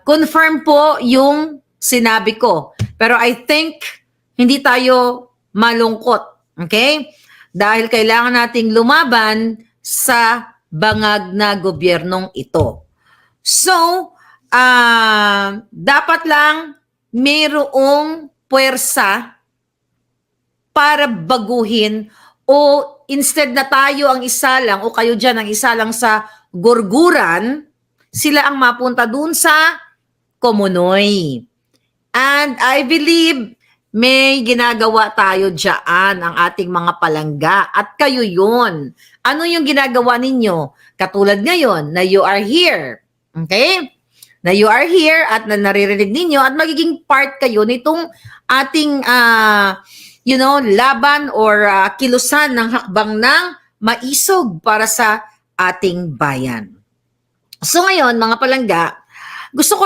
confirm po yung sinabi ko. Pero I think hindi tayo malungkot. Okay? Dahil kailangan nating lumaban sa bangag na gobyernong ito. So, dapat lang mayroong puwersa para baguhin o instead na tayo ang isa lang o kayo dyan ang isa lang sa gurguran, sila ang mapunta dun sa Komonoy. And I believe may ginagawa tayo dyan ang ating mga palangga at kayo yun. Ano yung ginagawa ninyo? Katulad ngayon na you are here. Okay? Na you are here at na naririnig ninyo at magiging part kayo nitong ating laban or kilusan ng hakbang ng maisog para sa ating bayan. So ngayon, mga palangga, gusto ko